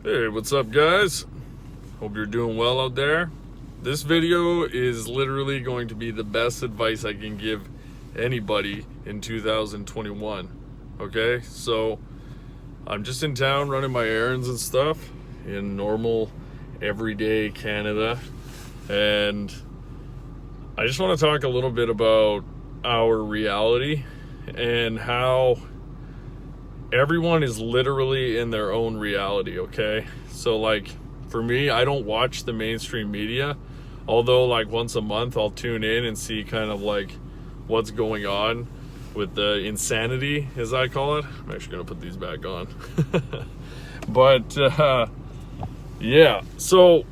Hey, what's up, guys? Hope you're doing well out there. This video is literally going to be the best advice I can give anybody in 2021. Okay, so I'm just in town running my errands and stuff in normal, everyday Canada, and I just want to talk a little bit about our reality and how everyone is literally in their own reality. Okay, so like for me, I don't watch the mainstream media, although like once a month I'll tune in and see kind of like what's going on with the insanity, as I call it. I'm actually gonna put these back on. But yeah, so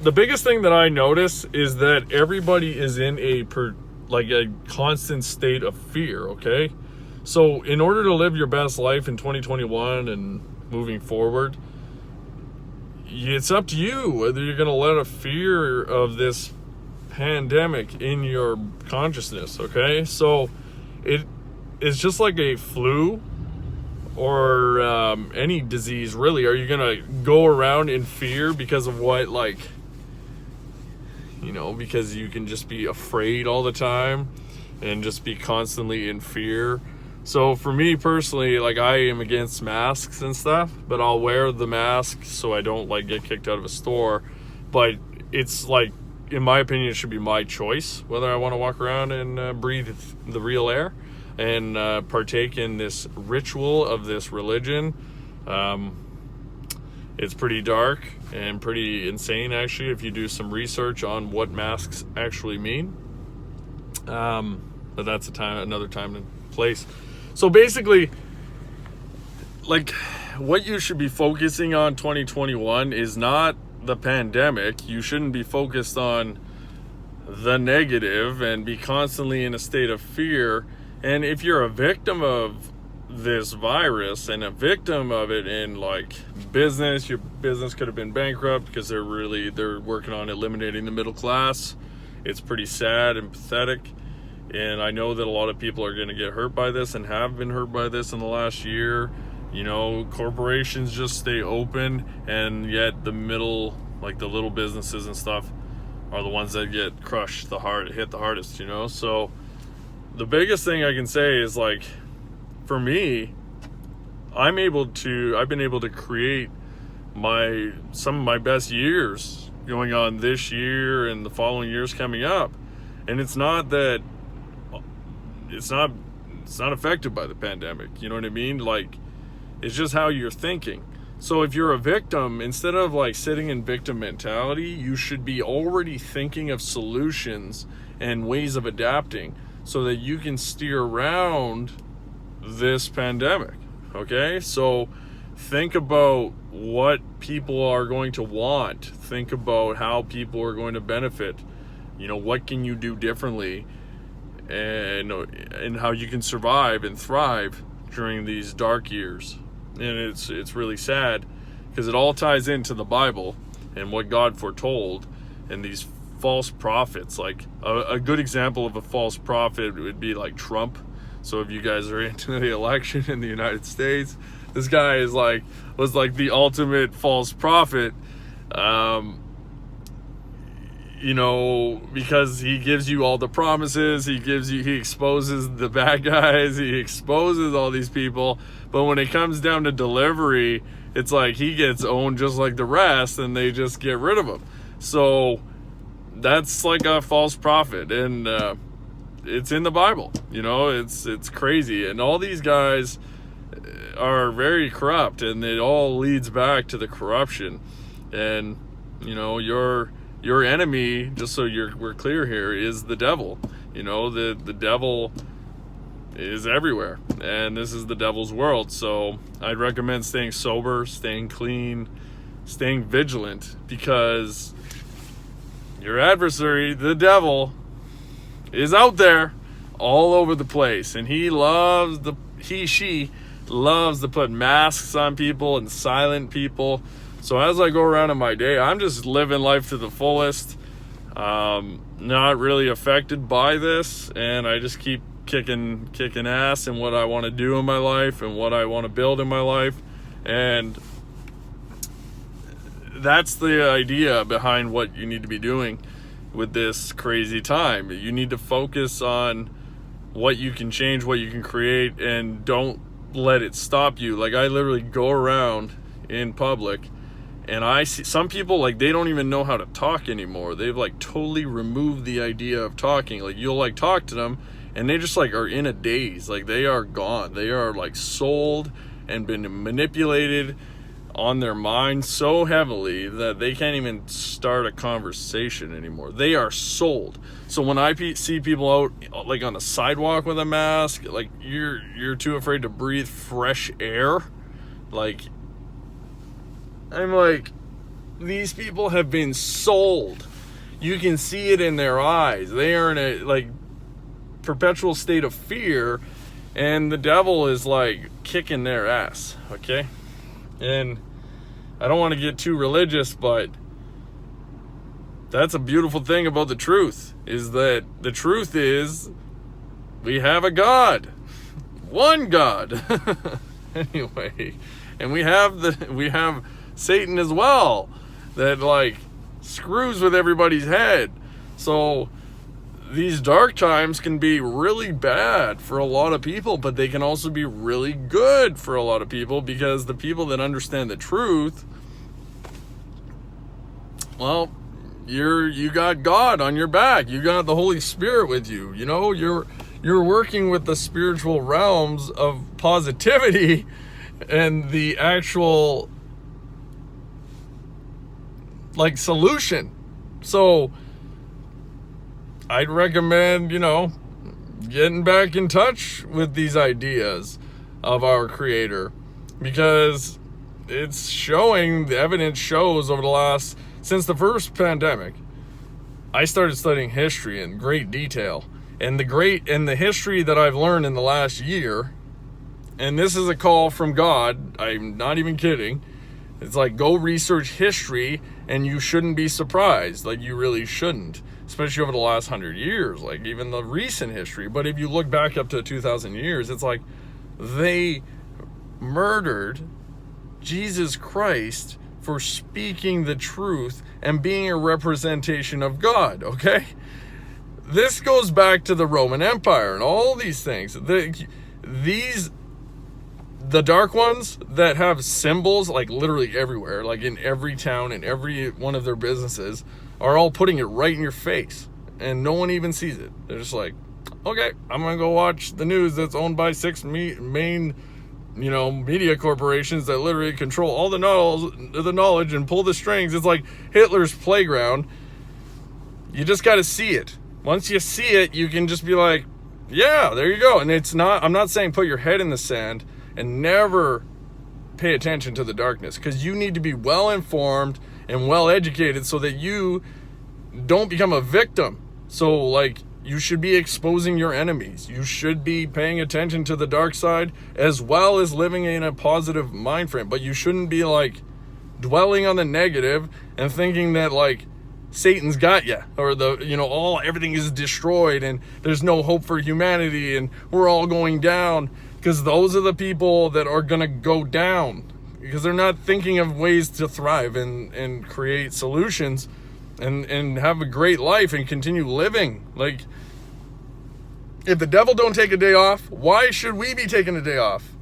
the biggest thing that I notice is that everybody is in a constant state of fear. Okay, so in order to live your best life in 2021 and moving forward, it's up to you whether you're going to let a fear of this pandemic in your consciousness. Okay, so it is just like a flu or any disease, really. Are you going to go around in fear because of what, like, you know, because you can just be afraid all the time and just be constantly in fear? So for me personally, like, I am against masks and stuff, but I'll wear the mask so I don't like get kicked out of a store. But it's like, in my opinion, it should be my choice whether I want to walk around and breathe the real air and partake in this ritual of this religion. It's pretty dark and pretty insane, actually, if you do some research on what masks actually mean. But that's another time and place. So basically, like, what you should be focusing on 2021 is not the pandemic. You shouldn't be focused on the negative and be constantly in a state of fear. And if you're a victim of this virus and a victim of it in like business, your business could have been bankrupt because they're working on eliminating the middle class. It's pretty sad and pathetic. And I know that a lot of people are going to get hurt by this and have been hurt by this in the last year. You know, corporations just stay open, and yet the middle, like the little businesses and stuff, are the ones that get crushed hit the hardest, you know? So the biggest thing I can say is, like, for me, I've been able to create some of my best years going on this year and the following years coming up. And it's not affected by the pandemic, you know what I mean? Like, it's just how you're thinking. So if you're a victim, instead of like sitting in victim mentality, you should be already thinking of solutions and ways of adapting so that you can steer around this pandemic. Okay, so think about what people are going to want. Think about how people are going to benefit. You know, what can you do differently, and how you can survive and thrive during these dark years. And it's really sad because it all ties into the Bible and what God foretold and these false prophets. Like a good example of a false prophet would be like Trump. So if you guys are into the election in the United States, this guy was like the ultimate false prophet. You know, because he gives you all the promises, he exposes the bad guys, he exposes all these people, but when it comes down to delivery, it's like he gets owned just like the rest, and they just get rid of him. So that's like a false prophet, and it's in the Bible. You know, it's crazy, and all these guys are very corrupt, and it all leads back to the corruption. And you know, your enemy, just so we're clear here, is the devil. You know, the devil is everywhere, and this is the devil's world. So I'd recommend staying sober, staying clean, staying vigilant, because your adversary, the devil, is out there all over the place, and she loves to put masks on people and silent people. So as I go around in my day, I'm just living life to the fullest, not really affected by this, and I just keep kicking ass in what I want to do in my life and what I want to build in my life. And that's the idea behind what you need to be doing with this crazy time. You need to focus on what you can change, what you can create, and don't let it stop you. Like, I literally go around in public and I see some people, like, they don't even know how to talk anymore. They've like totally removed the idea of talking. Like, you'll like talk to them and they just like are in a daze. Like, they are gone. They are like sold and been manipulated on their mind so heavily that they can't even start a conversation anymore. They are sold. So when I see people out like on the sidewalk with a mask, like, you're too afraid to breathe fresh air. Like, I'm like, these people have been sold. You can see it in their eyes. They are in a like perpetual state of fear, and the devil is like kicking their ass. Okay. And I don't want to get too religious, but that's a beautiful thing about the truth, is that the truth is we have a God, one God. Anyway, and we have Satan as well, that like screws with everybody's head. So these dark times can be really bad for a lot of people, but they can also be really good for a lot of people, because the people that understand the truth, well, you got God on your back. You got the Holy Spirit with you. You know, you're working with the spiritual realms of positivity and the actual like solution. So I'd recommend, you know, getting back in touch with these ideas of our Creator, because it's showing, the evidence shows since the first pandemic, I started studying history in great detail, and the history that I've learned in the last year, and this is a call from God, I'm not even kidding. It's like, go research history and you shouldn't be surprised. Like, you really shouldn't, especially over the last 100 years, like even the recent history. But if you look back up to 2,000 years, it's like they murdered Jesus Christ for speaking the truth and being a representation of God, okay? This goes back to the Roman Empire and all these things. The dark ones that have symbols like literally everywhere, like in every town and every one of their businesses, are all putting it right in your face, and no one even sees it. They're just like, okay, I'm gonna go watch the news that's owned by 6 main, you know, media corporations that literally control all the knowledge and pull the strings. It's like Hitler's playground. You just got to see it. Once you see it, you can just be like, yeah, there you go. And I'm not saying put your head in the sand and never pay attention to the darkness, because you need to be well informed and well educated so that you don't become a victim. So like, you should be exposing your enemies. You should be paying attention to the dark side as well as living in a positive mind frame. But you shouldn't be like dwelling on the negative and thinking that like Satan's got you, or everything is destroyed and there's no hope for humanity and we're all going down. Because those are the people that are gonna go down, because they're not thinking of ways to thrive and create solutions and have a great life and continue living. Like, if the devil don't take a day off, why should we be taking a day off?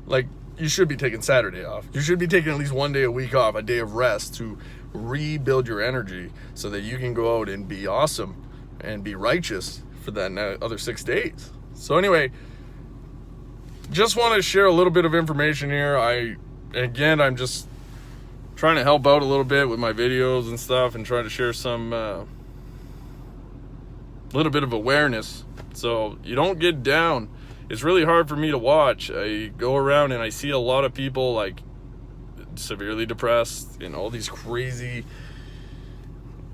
Like, you should be taking Saturday off. You should be taking at least one day a week off, a day of rest, to rebuild your energy so that you can go out and be awesome and be righteous for that other 6 days. So anyway, just want to share a little bit of information here. I'm just trying to help out a little bit with my videos and stuff, and trying to share some little bit of awareness so you don't get down. It's really hard for me to watch. I go around and I see a lot of people like severely depressed and all these crazy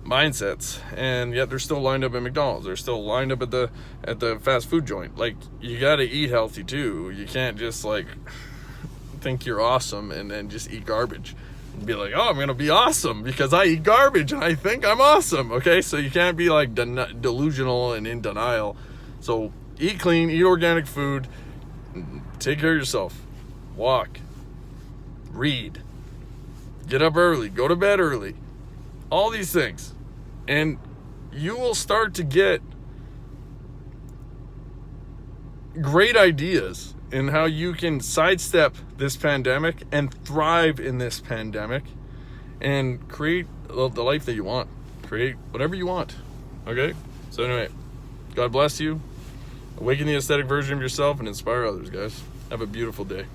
mindsets, and yet they're still lined up at McDonald's. They're still lined up at the fast food joint. Like, you got to eat healthy too. You can't just like think you're awesome and then just eat garbage and be like, oh, I'm gonna be awesome because I eat garbage and I think I'm awesome. Okay, so you can't be like delusional and in denial. So eat clean, eat organic food, take care of yourself, walk, read, get up early, go to bed early, all these things. And you will start to get great ideas in how you can sidestep this pandemic and thrive in this pandemic and create the life that you want. Create whatever you want. Okay? So anyway, God bless you. Awaken the aesthetic version of yourself and inspire others, guys. Have a beautiful day.